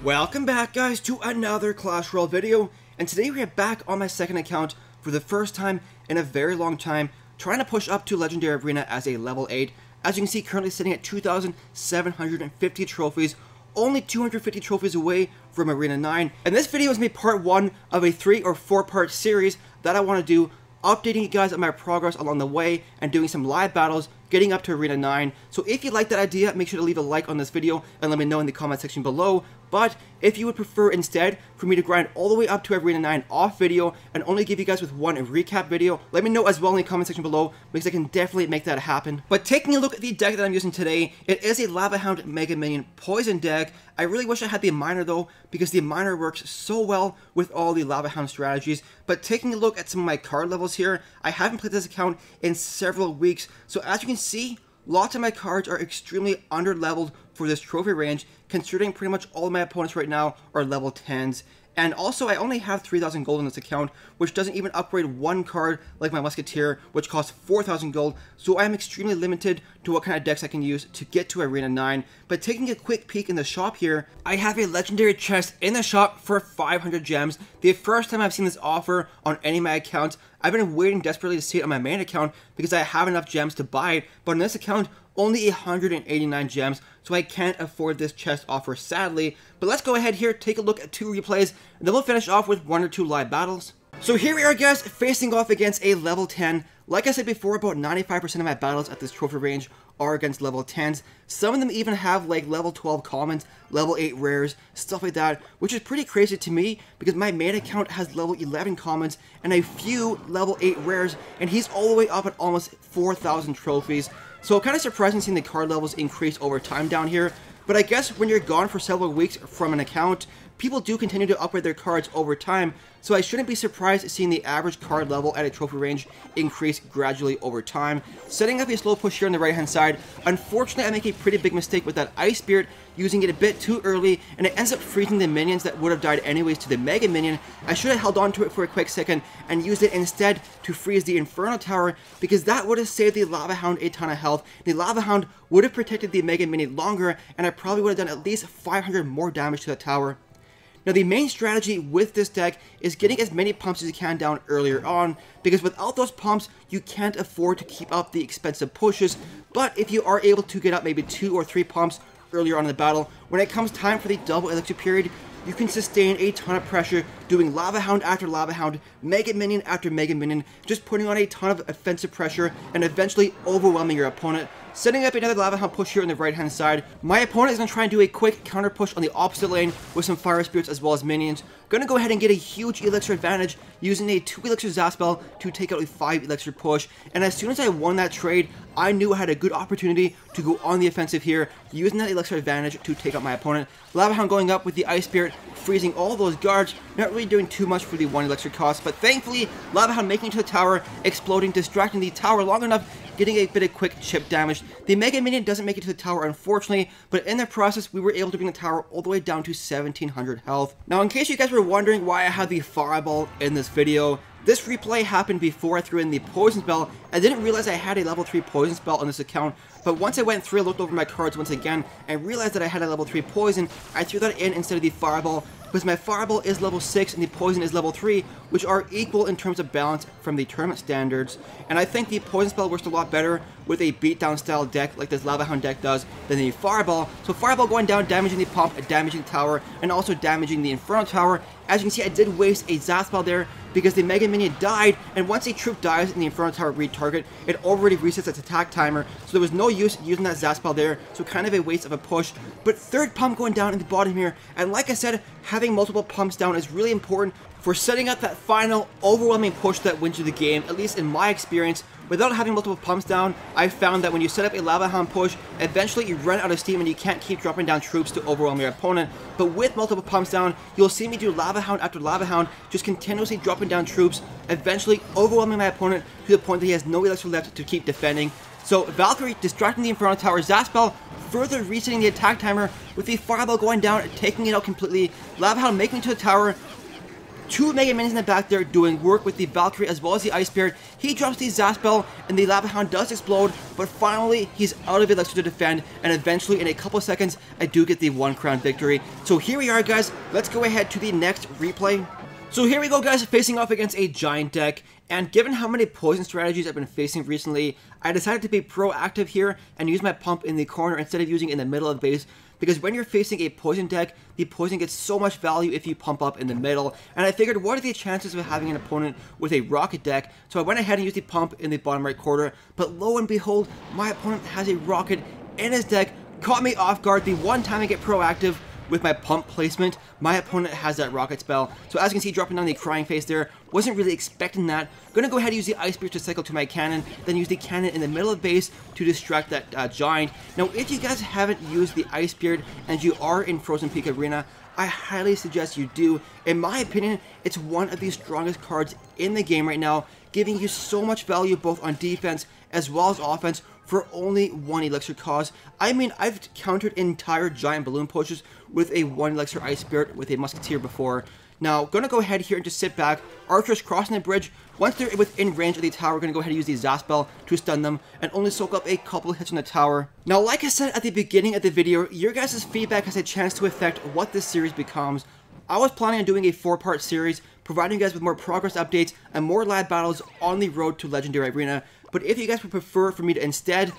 Welcome back, guys, to another Clash Royale video, and today we are back on my second account for the first time in a very long time, trying to push up to Legendary Arena as a level 8. As you can see, currently sitting at 2,750 trophies, only 250 trophies away from Arena 9. And this video is made part 1 of a 3 or 4 part series that I want to do, updating you guys on my progress along the way and doing some live battles getting up to Arena 9. So if you like that idea, make sure to leave a like on this video and let me know in the comment section below. But if you would prefer instead for me to grind all the way up to Arena 9 off video and only give you guys with one recap video, let me know as well in the comment section below, because I can definitely make that happen. But taking a look at the deck that I'm using today, it is a Lava Hound Mega Minion Poison deck. I really wish I had the Miner though, because the Miner works so well with all the Lava Hound strategies. But taking a look at some of my card levels here, I haven't played this account in several weeks, so as you can see, lots of my cards are extremely under-leveled for this trophy range, considering pretty much all of my opponents right now are level 10s. And also, I only have 3,000 gold in this account, which doesn't even upgrade one card like my Musketeer, which costs 4,000 gold, so I'm extremely limited to what kind of decks I can use to get to Arena 9. But taking a quick peek in the shop here, I have a legendary chest in the shop for 500 gems. The first time I've seen this offer on any of my accounts. I've been waiting desperately to see it on my main account because I have enough gems to buy it, but on this account, only 189 gems, so I can't afford this chest offer, sadly. But let's go ahead here, take a look at 2 replays, and then we'll finish off with 1 or 2 live battles. So here we are, guys, facing off against a level 10. Like I said before, about 95% of my battles at this trophy range are against level 10s. Some of them even have like level 12 commons, level 8 rares, stuff like that, which is pretty crazy to me because my main account has level 11 commons and a few level 8 rares, and he's all the way up at almost 4,000 trophies. So kind of surprising seeing the card levels increase over time down here. But I guess when you're gone for several weeks from an account, people do continue to upgrade their cards over time, so I shouldn't be surprised seeing the average card level at a trophy range increase gradually over time. Setting up a slow push here on the right hand side, unfortunately I make a pretty big mistake with that Ice Spirit, using it a bit too early, and it ends up freezing the minions that would have died anyways to the Mega Minion. I should have held on to it for a quick second and used it instead to freeze the Inferno Tower, because that would have saved the Lava Hound a ton of health. The Lava Hound would have protected the Mega Minion longer, and I probably would have done at least 500 more damage to the tower. Now the main strategy with this deck is getting as many pumps as you can down earlier on, because without those pumps you can't afford to keep up the expensive pushes. But if you are able to get up maybe 2 or 3 pumps earlier on in the battle, when it comes time for the double elixir period, you can sustain a ton of pressure doing Lava Hound after Lava Hound, Mega Minion after Mega Minion, just putting on a ton of offensive pressure and eventually overwhelming your opponent. Setting up another Lava Hound push here on the right hand side. My opponent is going to try and do a quick counter push on the opposite lane with some Fire Spirits as well as minions. Going to go ahead and get a huge elixir advantage using a 2 elixir Zaspel to take out a 5 elixir push. And as soon as I won that trade, I knew I had a good opportunity to go on the offensive here, using that elixir advantage to take out my opponent. Lava Hound going up with the Ice Spirit, freezing all those guards, not really doing too much for the 1 elixir cost, but thankfully Lava Hound making it to the tower, exploding, distracting the tower long enough, getting a bit of quick chip damage. The Mega Minion doesn't make it to the tower, unfortunately, but in the process we were able to bring the tower all the way down to 1,700 health. Now, in case you guys were wondering why I had the Fireball in this video, this replay happened before I threw in the Poison Spell. I didn't realize I had a level 3 Poison Spell on this account, but once I went through and looked over my cards once again and realized that I had a level 3 Poison, I threw that in instead of the Fireball, because my Fireball is level 6 and the Poison is level 3, which are equal in terms of balance from the tournament standards. And I think the Poison Spell works a lot better with a beatdown style deck like this Lava Hound deck does than the Fireball. So Fireball going down, damaging the pump, damaging the tower, and also damaging the Inferno Tower. As you can see, I did waste a Zaspel there because the Mega Minion died, and once a troop dies and the Inferno Tower retarget, it already resets its attack timer, so there was no use using that Zaspel there, so kind of a waste of a push. But third pump going down in the bottom here, and like I said, having multiple pumps down is really important for setting up that final overwhelming push that wins you the game, at least in my experience. Without having multiple pumps down, I found that when you set up a Lava Hound push, eventually you run out of steam and you can't keep dropping down troops to overwhelm your opponent. But with multiple pumps down, you'll see me do Lava Hound after Lava Hound, just continuously dropping down troops, eventually overwhelming my opponent to the point that he has no elixir left to keep defending. So Valkyrie distracting the Inferno Tower, Zaspel further resetting the attack timer with the Fireball going down, taking it out completely, Lava Hound making it to the tower, Two Mega Minions in the back there doing work with the Valkyrie as well as the Ice Spirit. He drops the Zap Spell and the Lava Hound does explode, but finally he's out of Elixir to defend, and eventually in a couple seconds I do get the 1 crown victory. So here we are, guys. Let's go ahead to the next replay. So here we go, guys, facing off against a giant deck, and given how many poison strategies I've been facing recently, I decided to be proactive here and use my pump in the corner instead of using it in the middle of the base, because when you're facing a poison deck, the poison gets so much value if you pump up in the middle, and I figured what are the chances of having an opponent with a rocket deck, so I went ahead and used the pump in the bottom right corner, but lo and behold, my opponent has a rocket in his deck, caught me off guard the one time I get proactive. With my pump placement, my opponent has that rocket spell. So as you can see, dropping down the crying face there, wasn't really expecting that. Gonna go ahead and use the Ice Spirit to cycle to my cannon, then use the cannon in the middle of the base to distract that giant. Now, if you guys haven't used the Ice Spirit and you are in Frozen Peak Arena, I highly suggest you do. In my opinion, it's one of the strongest cards in the game right now, giving you so much value both on defense as well as offense for only 1 Elixir cost. I mean, I've countered entire giant balloon pushes with a 1 Elixir Ice Spirit with a Musketeer before. Now, gonna go ahead here and just sit back. Archers crossing the bridge. Once they're within range of the tower, we're gonna go ahead and use the Zap Spell to stun them and only soak up a couple hits on the tower. Now, like I said at the beginning of the video, your guys' feedback has a chance to affect what this series becomes. I was planning on doing a 4-part series, providing you guys with more progress updates and more live battles on the road to Legendary Arena. But if you guys would prefer for me to instead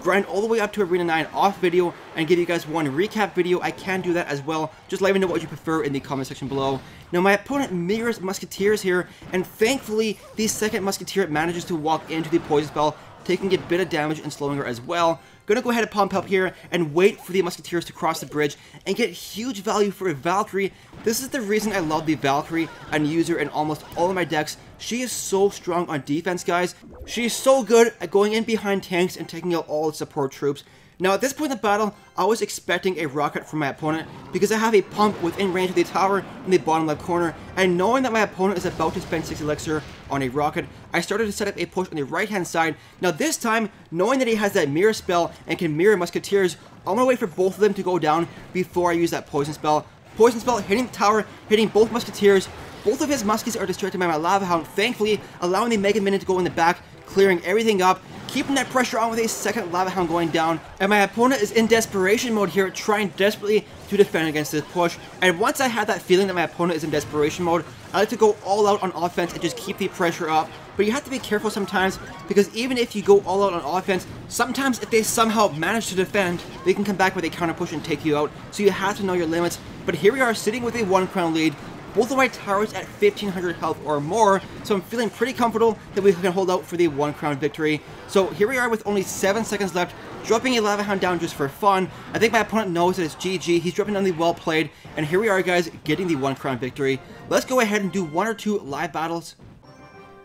grind all the way up to Arena 9 off video and give you guys one recap video, I can do that as well. Just let me know what you prefer in the comment section below. Now, my opponent mirrors Musketeers here, and thankfully the second Musketeer manages to walk into the poison spell, taking a bit of damage and slowing her as well. Gonna go ahead and pump up here and wait for the Musketeers to cross the bridge and get huge value for a Valkyrie. This is the reason I love the Valkyrie and use her in almost all of my decks. She is so strong on defense, guys. She is so good at going in behind tanks and taking out all the support troops. Now, at this point in the battle, I was expecting a rocket from my opponent because I have a pump within range of the tower in the bottom left corner, and knowing that my opponent is about to spend 6 Elixir on a rocket, I started to set up a push on the right-hand side. Now this time, knowing that he has that mirror spell and can mirror Musketeers, I'm gonna wait for both of them to go down before I use that poison spell. Poison spell hitting the tower, hitting both Musketeers. Both of his muskies are distracted by my Lava Hound, thankfully allowing the Mega Minion to go in the back, clearing everything up, keeping that pressure on with a second Lava Hound going down, and my opponent is in desperation mode here, trying desperately to defend against this push. And once I had that feeling that my opponent is in desperation mode, I like to go all out on offense and just keep the pressure up. But you have to be careful sometimes, because even if you go all out on offense, sometimes if they somehow manage to defend, they can come back with a counter push and take you out, so you have to know your limits. But here we are sitting with a 1 crown lead, both of my towers at 1500 health or more, so I'm feeling pretty comfortable that we can hold out for the 1 crown victory. So here we are with only 7 seconds left, dropping a Lava Hound down just for fun. I think my opponent knows that it's GG, he's dropping down the well played, and here we are, guys, getting the 1 crown victory. Let's go ahead and do 1 or 2 live battles.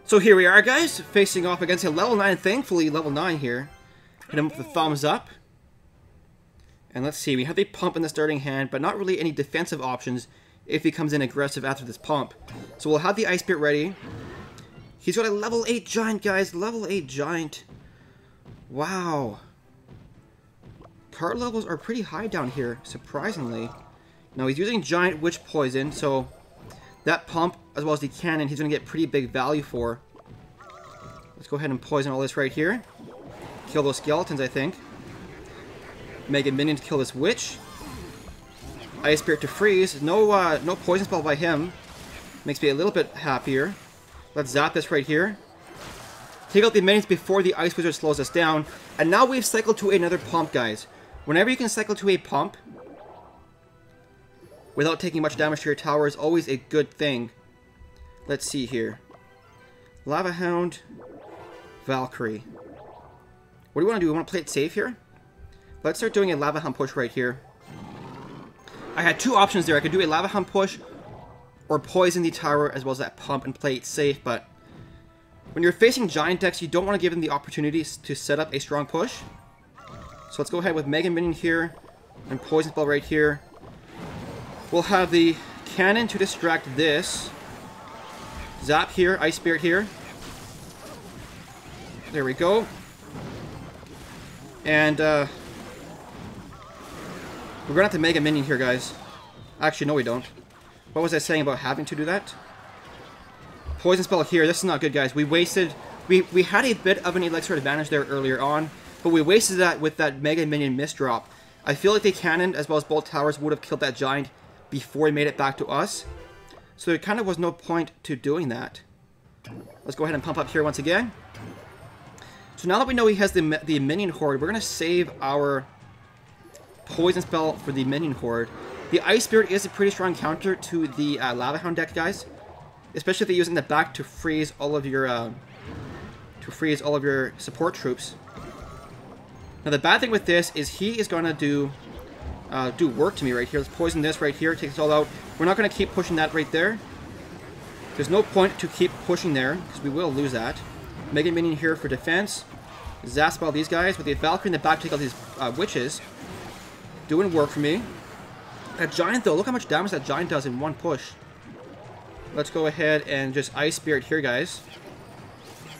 So here we are, guys, facing off against a level 9, thankfully level 9 here. Hit him with the thumbs up. And let's see, we have the pump in the starting hand, but not really any defensive options if he comes in aggressive after this pump. So we'll have the Ice Spirit ready. He's got a level 8 giant, guys. Level 8 giant. Wow. Card levels are pretty high down here, surprisingly. Now he's using giant witch poison, so that pump, as well as the cannon, he's going to get pretty big value for. Let's go ahead and poison all this right here. Kill those skeletons, I think. Mega Minion to kill this witch. Ice Spirit to freeze. No poison spell by him. Makes me a little bit happier. Let's zap this right here. Take out the minions before the Ice Wizard slows us down. And now we've cycled to another pump, guys. Whenever you can cycle to a pump without taking much damage to your tower is always a good thing. Let's see here. Lava Hound. Valkyrie. What do you want to do? We want to play it safe here? Let's start doing a Lava Hound push right here. I had 2 options there. I could do a Lava Hound push or poison the tower as well as that pump and play it safe, but when you're facing giant decks, you don't want to give them the opportunities to set up a strong push. So let's go ahead with Mega Minion here and Poison Spell right here. We'll have the cannon to distract this. Zap here, Ice Spirit here. There we go. And we're going to have to Mega Minion here, guys. Actually, no we don't. What was I saying about having to do that? Poison spell here. This is not good, guys. We wasted... We had a bit of an elixir advantage there earlier on, but we wasted that with that Mega Minion misdrop. I feel like the cannon, as well as both towers, would have killed that giant before he made it back to us. So there kind of was no point to doing that. Let's go ahead and pump up here once again. So now that we know he has the minion horde, we're going to save our poison spell for the minion horde. The Ice Spirit is a pretty strong counter to the Lava Hound deck, guys. Especially if they use it in the back to freeze all of your support troops. Now the bad thing with this is he is going to do work to me right here. Let's poison this right here, take this all out. We're not going to keep pushing that right there. There's no point to keep pushing there, because we will lose that. Mega Minion here for defense. Zaspel these guys with the Valkyrie in the back to take out these witches. Doing work for me. That giant though, look how much damage that giant does in one push. Let's go ahead and just Ice Spirit here, guys.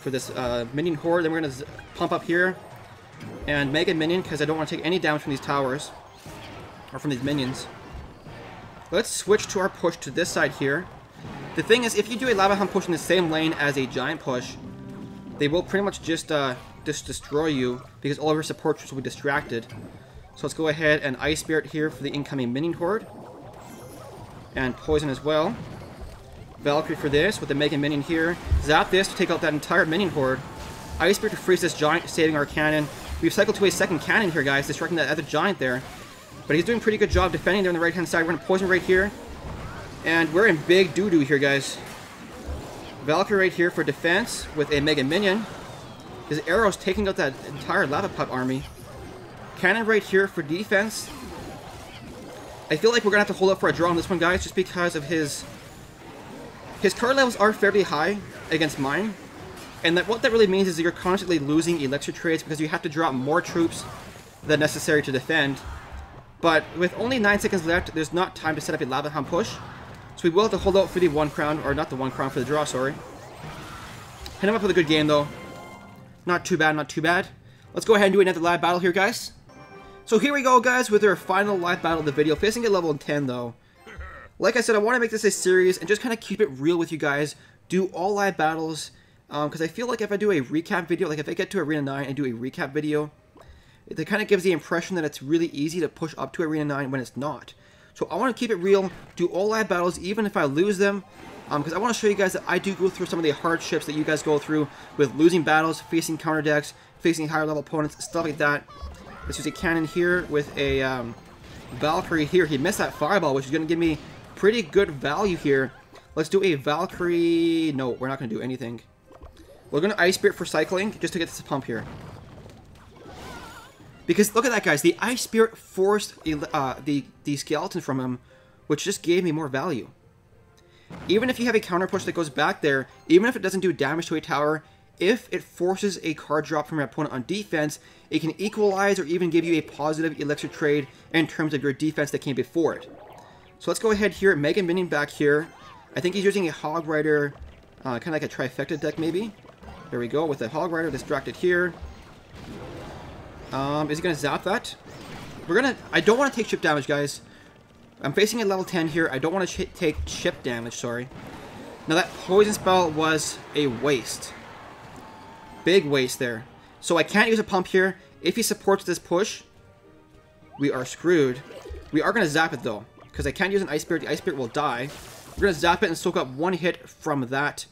For this Minion Horde. Then we're going to pump up here. And Mega Minion, because I don't want to take any damage from these towers. Or from these minions. Let's switch to our push to this side here. The thing is, if you do a Lava Hound push in the same lane as a giant push, they will pretty much just destroy you, because all of your support troops will be distracted. So let's go ahead and Ice Spirit here for the incoming Minion Horde. And Poison as well. Valkyrie for this, with the Mega Minion here. Zap this to take out that entire Minion Horde. Ice Spirit to freeze this giant, saving our cannon. We've cycled to a second cannon here, guys, distracting that other giant there. But he's doing a pretty good job defending there on the right-hand side. We're going to Poison right here. And we're in big doo-doo here, guys. Valkyrie right here for defense with a Mega Minion. His arrows taking out that entire Lava Pup army. Cannon right here for defense. I feel like we're going to have to hold up for a draw on this one, guys, just because of his card levels are fairly high against mine. And what that really means is that you're constantly losing elixir trades because you have to drop more troops than necessary to defend. But with only 9 seconds left, there's not time to set up a Lava Hound push. So we will have to hold out for the 1 crown, or not the 1 crown, for the draw, sorry. Hit him up with a good game, though. Not too bad, not too bad. Let's go ahead and do another live battle here, guys. So here we go, guys, with our final live battle of the video, facing at level 10, though. Like I said, I want to make this a series and just kind of keep it real with you guys. Do all live battles, because I feel like if I do a recap video, like if I get to Arena 9 and do a recap video, it kind of gives the impression that it's really easy to push up to Arena 9 when it's not. So I want to keep it real, do all live battles, even if I lose them, because I want to show you guys that I do go through some of the hardships that you guys go through with losing battles, facing counter decks, facing higher level opponents, stuff like that. Let's use a cannon here with a Valkyrie here. He missed that fireball, which is going to give me pretty good value here. Let's do a Valkyrie. No, we're not going to do anything. We're going to Ice Spirit for cycling, just to get this pump here. Because look at that, guys. The Ice Spirit forced the skeleton from him, which just gave me more value. Even if you have a counter push that goes back there, even if it doesn't do damage to a tower, if it forces a card drop from your opponent on defense, it can equalize or even give you a positive elixir trade in terms of your defense that came before it. So let's go ahead here, Mega Minion back here. I think he's using a Hog Rider, kind of like a trifecta deck maybe. There we go, with the Hog Rider distracted here. Is he going to zap that? I don't want to take ship damage, guys. I'm facing at level 10 here. I don't want to take ship damage, sorry. Now that poison spell was a waste. Big waste there. So I can't use a pump here. If he supports this push, we are screwed. We are going to zap it though, because I can't use an Ice Spirit. The Ice Spirit will die. We're going to zap it and soak up 1 hit from that.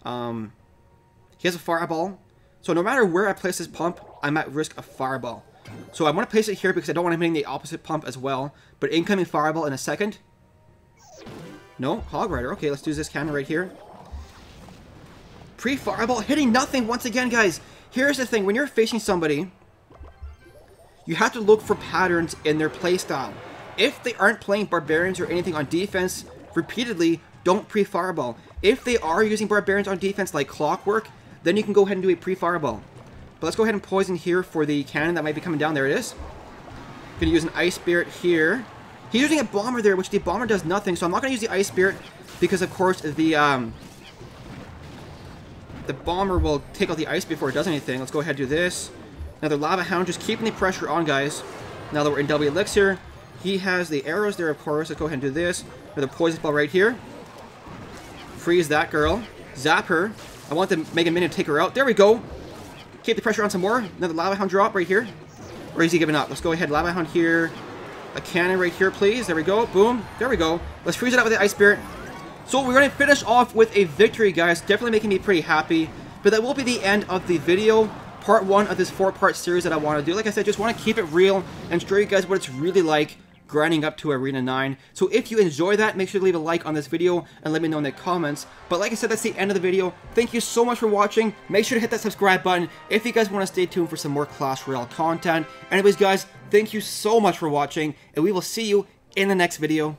He has a fireball. So no matter where I place this pump, I'm at risk of fireball. So I want to place it here because I don't want him hitting the opposite pump as well. But incoming fireball in a second. No, Hog Rider. Okay, let's do this cannon right here. Pre-fireball, hitting nothing once again, guys. Here's the thing. When you're facing somebody, you have to look for patterns in their playstyle. If they aren't playing Barbarians or anything on defense repeatedly, don't pre-fireball. If they are using Barbarians on defense like clockwork, then you can go ahead and do a pre-fireball. But let's go ahead and poison here for the cannon that might be coming down. There it is. Gonna use an Ice Spirit here. He's using a Bomber there, which the Bomber does nothing, so I'm not gonna use the Ice Spirit because, of course, the Bomber will take out the ice before it does anything. Let's go ahead and do this. Another Lava Hound, just keeping the pressure on, guys. Now that we're in double elixir, he has the arrows there, of course. Let's go ahead and do this. Another poison spell right here. Freeze that girl. Zap her. I want the Mega Minion to take her out. There we go. Keep the pressure on some more. Another Lava Hound drop right here. Or is he giving up? Let's go ahead. Lava Hound here. A cannon right here, please. There we go. Boom. There we go. Let's freeze it out with the Ice Spirit. So we're going to finish off with a victory, guys. Definitely making me pretty happy. But that will be the end of the video. Part 1 of this 4-part series that I want to do. Like I said, just want to keep it real and show you guys what it's really like grinding up to Arena 9. So if you enjoy that, make sure to leave a like on this video and let me know in the comments. But like I said, that's the end of the video. Thank you so much for watching. Make sure to hit that subscribe button if you guys want to stay tuned for some more Clash Royale content. Anyways, guys, thank you so much for watching, and we will see you in the next video.